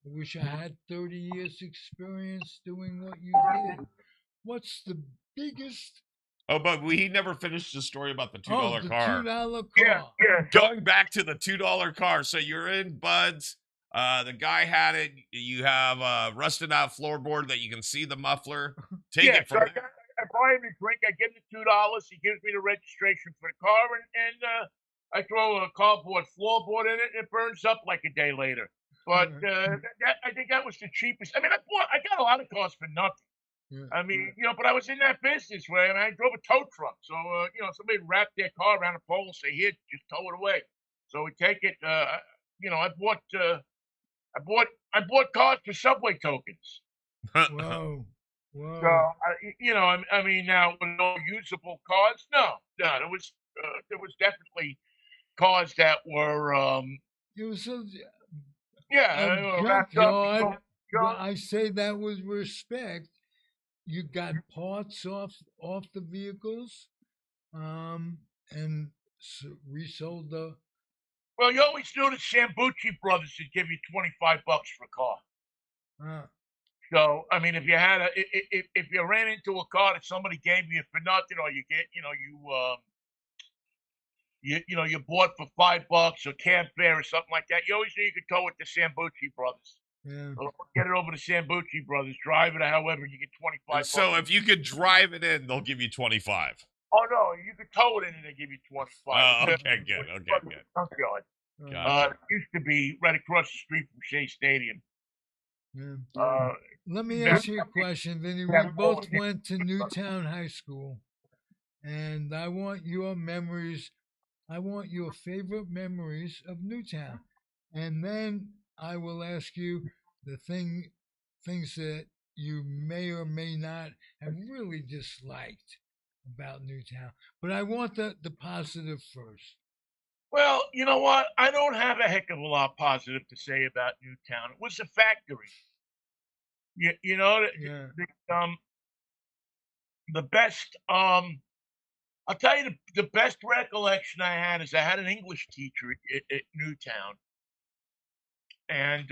wish I had 30 years experience doing what you did. What's the biggest? Oh, but he never finished the story about the $2 the car. $2 car. Yeah. Going back to the $2 car. So you're in Bud's. The guy had it. You have a rusted out floorboard that you can see the muffler. Take it from there. I buy him a drink. I give him the $2. He gives me the registration for the car, and I throw a cardboard floorboard in it, and it burns up like a day later. But I think that was the cheapest. I mean, I got a lot of cars for nothing. Yeah. I mean, but I was in that business where I drove a tow truck. So, somebody would wrap their car around a pole and say, "Here, just tow it away." So we take it. I bought cars for subway tokens. Whoa. So, I mean, now with no usable cars, no, there was definitely cars that were, it was a wrapped up. I say that with respect. You got parts off the vehicles, and resold the. Well, you always knew the Sambucci brothers would give you $25 for a car. So, I mean, if you had if you ran into a car that somebody gave you for nothing, or you you bought for $5 or cab fare or something like that, you always knew you could tow it to Sambucci brothers. Yeah. So get it over to Sambucci brothers, drive it, however, you get $25. So if you could drive it in, they'll give you 25. Oh no, you could tow it in and they give you 25. Oh, okay, good. It used to be right across the street from Shea Stadium. Yeah. Let me ask you a question, Vinny. We both went to Newtown High School, and I want your memories. I want your favorite memories of Newtown, and then I will ask you the things that you may or may not have really disliked about Newtown. But I want the positive first. Well, you know what? I don't have a heck of a lot positive to say about Newtown. It was a factory. The best. I'll tell you the best recollection I had is I had an English teacher at Newtown, and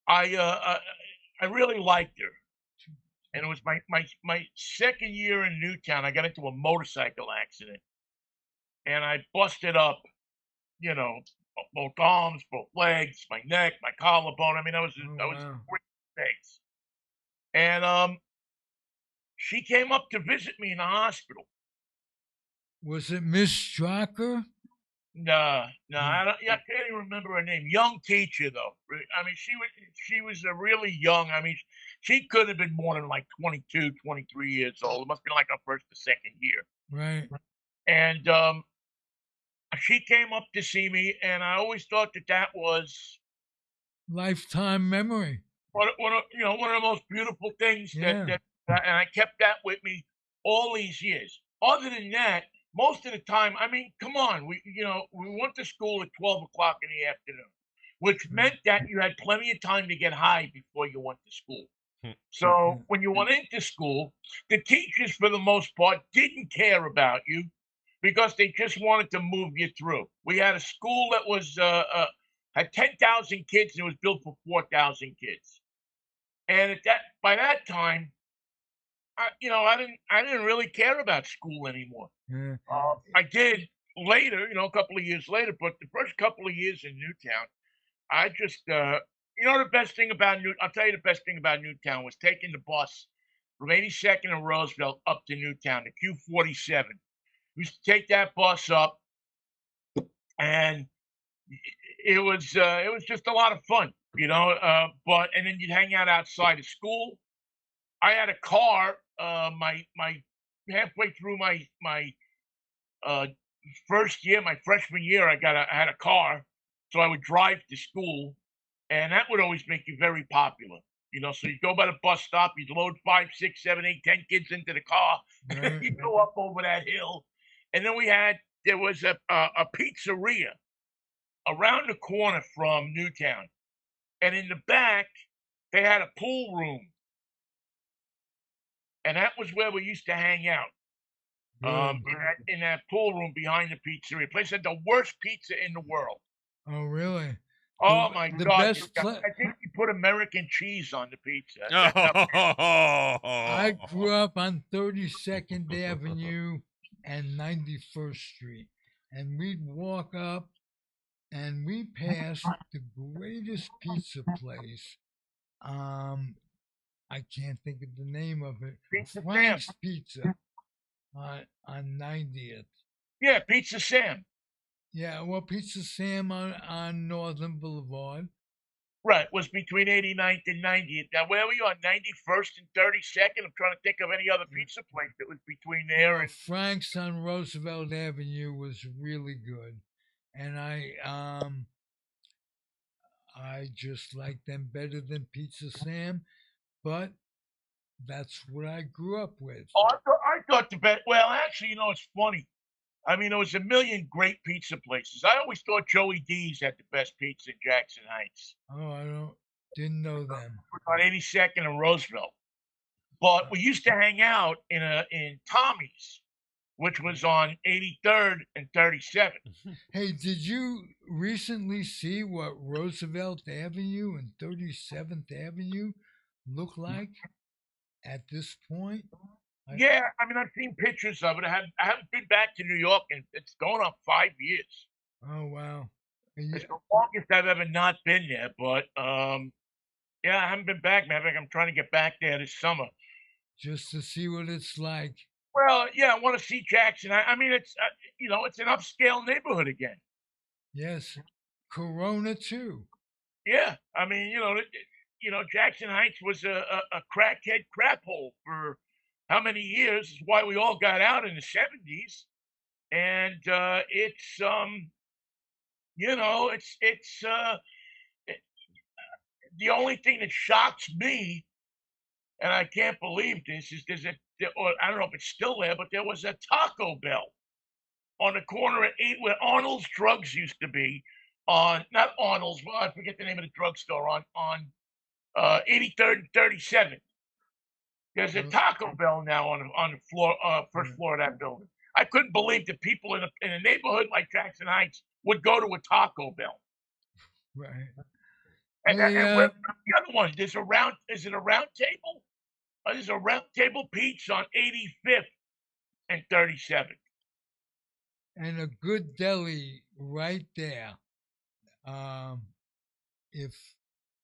I really liked her. And it was my second year in Newtown. I got into a motorcycle accident, and I busted up, both arms, both legs, my neck, my collarbone. I mean, I was great mistakes. And she came up to visit me in the hospital. Was it Miss Strucker? No, I can't even remember her name. Young teacher though. I mean, she was a really young. I mean, she could have been more than like 22, 23 years old. It must have been like her first or second year. Right. And she came up to see me, and I always thought that was lifetime memory. One of the most beautiful things that and I kept that with me all these years. Other than that, most of the time, I mean, come on, we went to school at 12 o'clock in the afternoon, which meant that you had plenty of time to get high before you went to school. So when you went into school, the teachers, for the most part, didn't care about you because they just wanted to move you through. We had a school that was had 10,000 kids, and it was built for 4,000 kids. And by that time, I didn't really care about school anymore. I did later, a couple of years later, but the first couple of years in Newtown, I just, the best thing about I'll tell you the best thing about Newtown was taking the bus from 82nd and Roosevelt up to Newtown, the Q47. We used to take that bus up, and it was just a lot of fun, you know. And then you'd hang out outside of school. I had a car. My halfway through my first year, my freshman year, I had a car, so I would drive to school, and that would always make you very popular. You know, so you go by the bus stop, you'd load 5, 6, 7, 8, 10 kids into the car, Right. you go up over that hill, and then there was a pizzeria around the corner from Newtown, and in the back they had a pool room, and that was where we used to hang out. In that pool room behind the pizzeria. Place had the worst pizza in the world. Oh, really? Oh my the God! best I think you put American cheese on the pizza. I grew up on 32nd Avenue and 91st Street, and we'd walk up, and we passed the greatest pizza place. I can't think of the name of it. Pizza Frank's Sam. Pizza on 90th. Yeah, Pizza Sam. Yeah, well, Pizza Sam on Northern Boulevard. Right, was between 89th and 90th. Now, where were you on 91st and 32nd? I'm trying to think of any other pizza place that was between there and Frank's on Roosevelt Avenue was really good, and I just like them better than Pizza Sam, but that's what I grew up with. Oh, I thought the best. Well, actually, you know, it's funny. I mean, there was a million great pizza places. I always thought Joey D's had the best pizza in Jackson Heights. Oh, didn't know them. On 82nd and Roosevelt. But we used to hang out in Tommy's, which was on 83rd and 37th. Hey, did you recently see what Roosevelt Avenue and 37th Avenue look like at this point? Yeah, I mean, I've seen pictures of it. I haven't been back to New York, and it's going on 5 years. Oh, wow. It's the longest I've ever not been there, but yeah, I haven't been back, man. I'm trying to get back there this summer. Just to see what it's like. Well, yeah, I want to see Jackson. I mean, it's you know, it's an upscale neighborhood again. Yes, Corona too. Yeah, I mean, you know, Jackson Heights was a crackhead crap hole for how many years? Is why we all got out in the 70s, and it's you know, the only thing that shocks me, and I can't believe this, is or I don't know if it's still there, but there was a Taco Bell on the corner at 8 where Arnold's Drugs used to be, on not Arnold's, well, I forget the name of the drugstore, on 83rd and 37th. There's a Taco Bell now on the floor, first floor of that building. I couldn't believe that people in a neighborhood like Jackson Heights would go to a Taco Bell. Right. And where's the other one? Is it a round table? There's a round table pizza on 85th and 37th. And a good deli right there.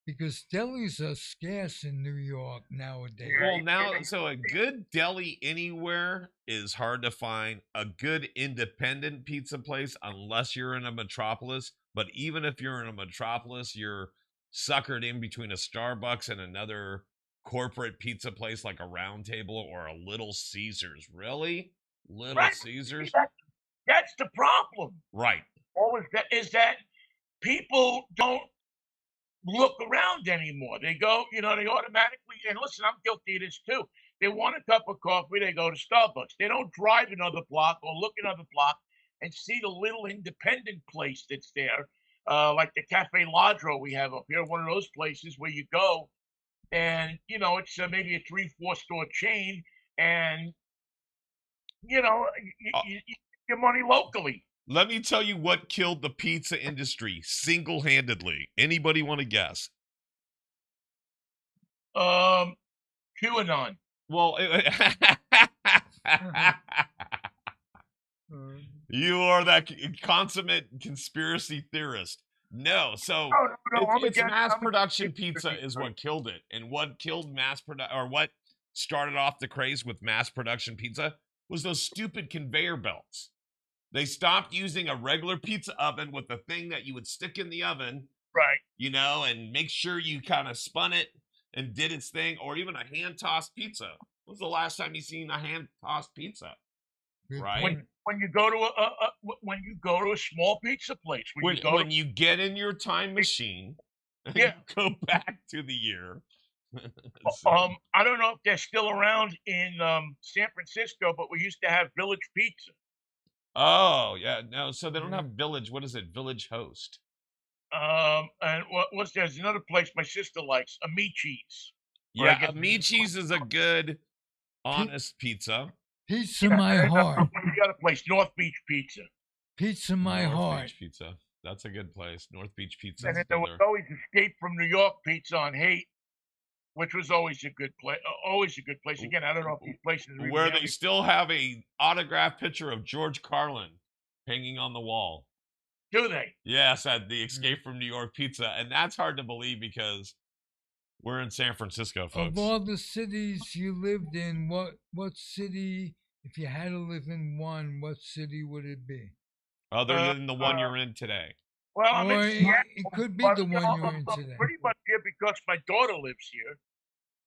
Because delis are scarce in New York nowadays. Well, now, so a good deli anywhere is hard to find. A good independent pizza place, unless you're in a metropolis. But even if you're in a metropolis, you're suckered in between a Starbucks and another corporate pizza place like a Round Table or a Little Caesars. Really? Little Caesars? That's the problem. Right. Is that people don't look around anymore. They go, you know, they automatically, and listen, I'm guilty of this too. They want a cup of coffee, they go to Starbucks. They don't drive another block or look another block and see the little independent place that's there, like the Cafe Ladro we have up here, one of those places where you go and, you know, it's maybe a 3-4 store chain, and, you know, you get your money locally. Let me tell you what killed the pizza industry single-handedly. Anybody want to guess? QAnon. Well, you are that consummate conspiracy theorist. No, so no, it's mass production pizza is what killed it, and what killed mass production, or what started off the craze with mass production pizza was those stupid conveyor belts. They stopped using a regular pizza oven with the thing that you would stick in the oven, Right. you know, and make sure you kind of spun it and did its thing, or even a hand-tossed pizza. When was the last time you seen a hand-tossed pizza? Good Right? point. When you go to when you go to a small pizza place, When you get in your time machine and Yeah. you go back to the year. I don't know if they're still around in San Francisco, but we used to have Village Pizza. Oh, yeah, no, so they don't have Village. What is it? Village Host. And what's there's another place my sister likes, Amici's. where I Yeah, get- Amici's is a good, honest pizza. Pizza my heart. The other place, North Beach Pizza. Pizza my North heart. Beach Pizza. That's a good place. North Beach Pizza. And then there was always Escape from New York Pizza on Haight, which was always a good place. Always a good place. Again, I don't know if these places are Where even they still have a autographed picture of George Carlin hanging on the wall. do they? Yes, at the Escape from New York Pizza. And that's hard to believe because we're in San Francisco, folks. Of all the cities you lived in, what city, if you had to live in one, what city would it be? Other than the one you're in today. Well, I'm Or in it, Seattle, it could be but, the you one know, you're in I'm today. pretty much here because my daughter lives here.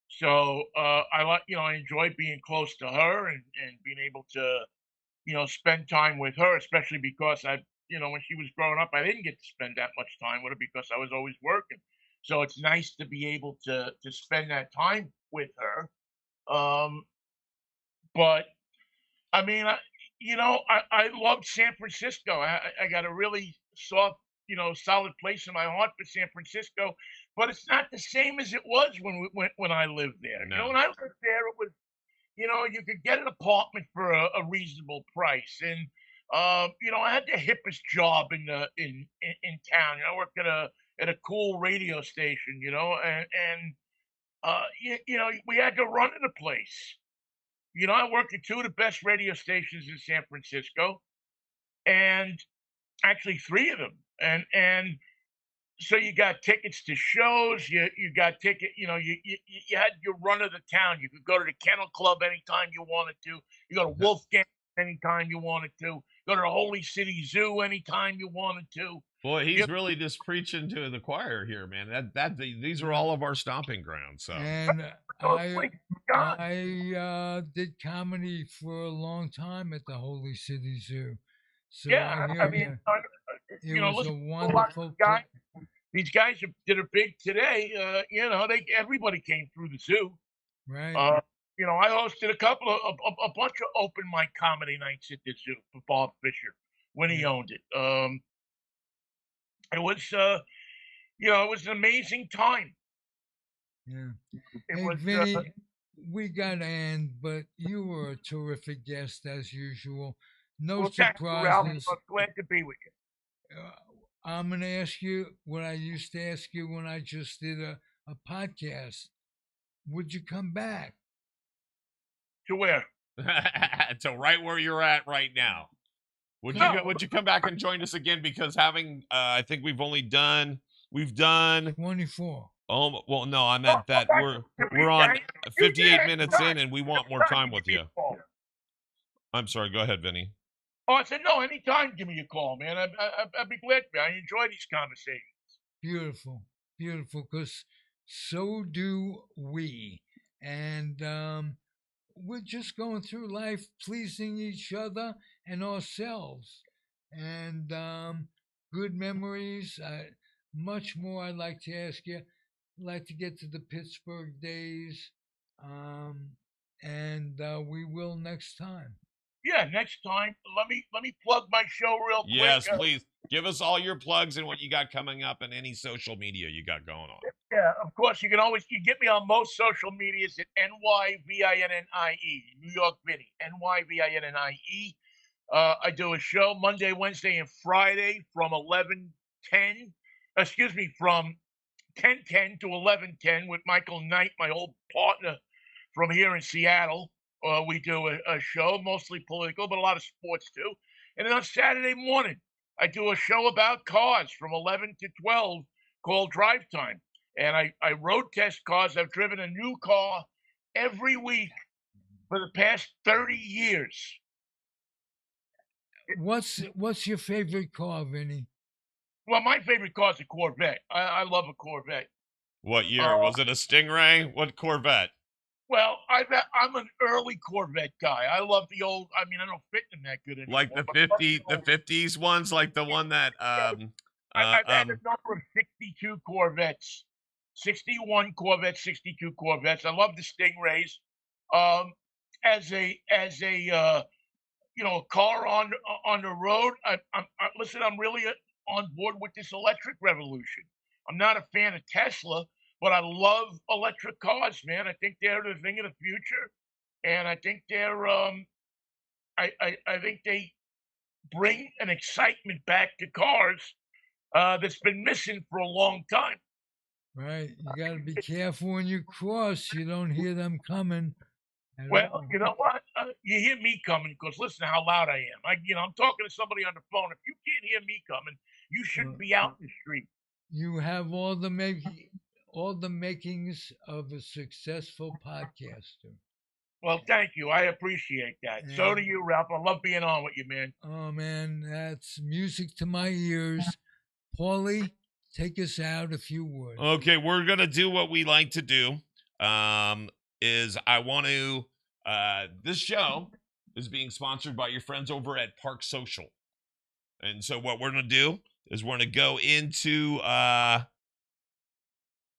So I like, I enjoy being close to her and being able to, spend time with her, especially because when she was growing up, I didn't get to spend that much time with her because I was always working. So it's nice to be able to spend that time with her. But I mean, I loved San Francisco. I got a really soft, solid place in my heart for San Francisco, but it's not the same as it was when I lived there. No. When I lived there, it was, you could get an apartment for a reasonable price, and I had the hippest job in town. I worked at a cool radio station, and we had to run in the place. I worked at two of the best radio stations in San Francisco, and actually three of them. And so you got tickets to shows. You got ticket. You had your run of the town. You could go to the Kennel Club anytime you wanted to. You go to Wolfgang anytime you wanted to. Go to the Holy City Zoo anytime you wanted to. Boy, he's really just preaching to the choir here, man. These are all of our stomping grounds. So. And I did comedy for a long time at the Holy City Zoo. So Yeah, I hear you. It was a listen, wonderful guys. These guys that are big today, everybody came through the zoo. right. I hosted a bunch of open mic comedy nights at the zoo for Bob Fisher when he owned it. It was, it was an amazing time. Yeah. It Hey, was, Vinny, we got to end, but you were a terrific guest as usual. No thank you, Ralph. surprises. I'm glad to be with you. I'm going to ask you what I used to ask you when I just did a podcast. Would you come back? To where? To right where you're at right now. Would you come back and join us again? Because I think we've done 24. Oh, well, no, I meant that we're on 58 minutes in and we want more time with you. I'm sorry. Go ahead, Vinny. Oh, I said, no, anytime give me a call, man. I'd be glad to. I enjoy these conversations. Beautiful. Beautiful, because so do we. And we're just going through life pleasing each other and ourselves. And good memories. Much more I'd like to ask you. I'd like to get to the Pittsburgh days. And we will next time. Yeah, next time. Let me plug my show real quick. Yes, please. Give us all your plugs and what you got coming up and any social media you got going on. Yeah, of course. You get me on most social medias at NYVINNIE, New York Vinny, NYVINNIE. I do a show Monday, Wednesday, and Friday from 10:10 to 11:10 with Michael Knight, my old partner from here in Seattle. We do a show, mostly political, but a lot of sports too. And then on Saturday morning, I do a show about cars from 11 to 12 called Drive Time. And I road test cars. I've driven a new car every week for the past 30 years. What's your favorite car, Vinny? Well, my favorite car is a Corvette. I love a Corvette. What year? Was it a Stingray? What Corvette? Well, I'm an early Corvette guy. I love the old. I mean, I don't fit them that good anymore. Like the but I love 50s ones, like the one that I've had a number of 62 Corvettes, 61 Corvettes, 62 Corvettes. I love the Stingrays. Um, as a a car on the road. Listen. I'm really on board with this electric revolution. I'm not a fan of Tesla, but I love electric cars, man. I think they're the thing of the future, and I think they're I think they bring an excitement back to cars that's been missing for a long time. Right. You got to be careful when you cross. You don't hear them coming. Well, you know what? You hear me coming because listen how loud I am. I'm talking to somebody on the phone. If you can't hear me coming, you shouldn't be out in the street. You have all the makings of a successful podcaster. Well, thank you. I appreciate that. Yeah. So do you, Ralph. I love being on with you, man. Oh man, that's music to my ears. Pauly, take us out a few words. Okay, we're gonna do what we like to do. Is I want to this show is being sponsored by your friends over at Park Social. And so what we're gonna do is we're gonna go into the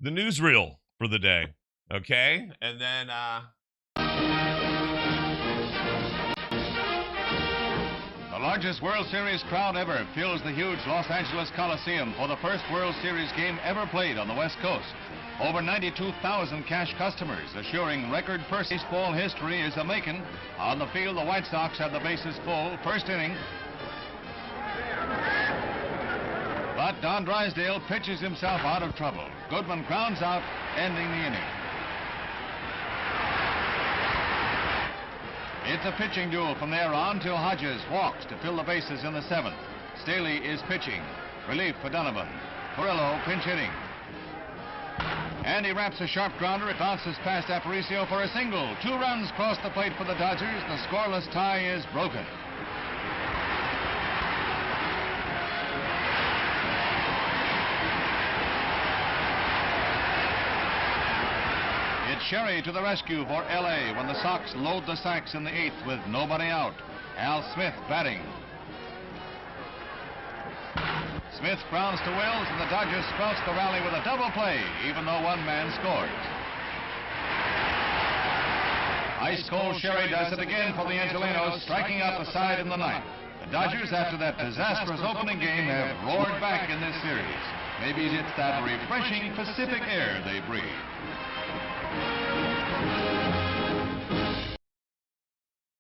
newsreel for the day. Okay? And then the largest World Series crowd ever fills the huge Los Angeles Coliseum for the first World Series game ever played on the West Coast. Over 92,000 cash customers, assuring record baseball history is a-making. On the field, the White Sox have the bases full. First inning. But Don Drysdale pitches himself out of trouble. Goodman grounds out, ending the inning. It's a pitching duel from there on till Hodges walks to fill the bases in the seventh. Staley is pitching. Relief for Donovan. Carrillo pinch hitting. And he wraps a sharp grounder. It bounces past Aparicio for a single. 2 runs cross the plate for the Dodgers. The scoreless tie is broken. It's Sherry to the rescue for L.A. when the Sox load the sacks in the 8th with nobody out. Al Smith batting. Smith grounds to Wells, and the Dodgers sprouts the rally with a double play, even though one man scores. Ice-cold Sherry does it again for the Angelenos, striking out the side in the 9th. The Dodgers, after that disastrous opening game, have roared back in this series. Maybe it's that refreshing Pacific air they breathe.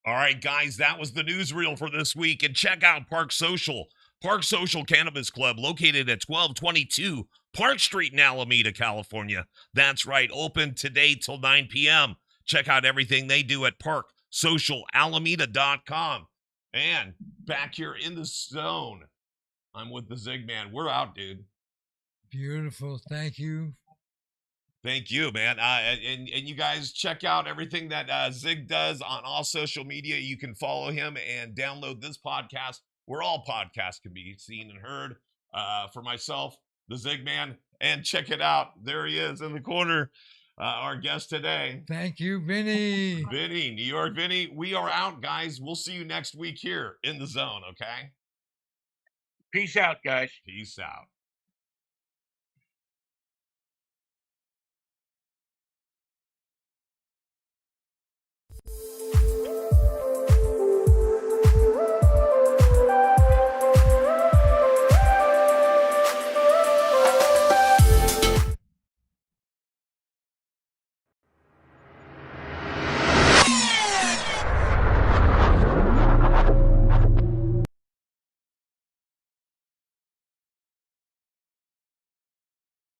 All right, guys, that was the newsreel for this week. And check out Park Social. Park Social Cannabis Club, located at 1222 Park Street in Alameda, California. That's right, open today till 9 p.m. Check out everything they do at parksocialalameda.com. And back here in the zone, I'm with the Zig Man. We're out, dude. Beautiful. Thank you. Thank you, man. And you guys check out everything that Zig does on all social media. You can follow him and download this podcast where all podcasts can be seen and heard. For myself, the Zig Man, and check it out. There he is in the corner, our guest today. Thank you, Vinny. Vinny, New York Vinny. We are out, guys. We'll see you next week here in the zone, okay? Peace out, guys. Peace out.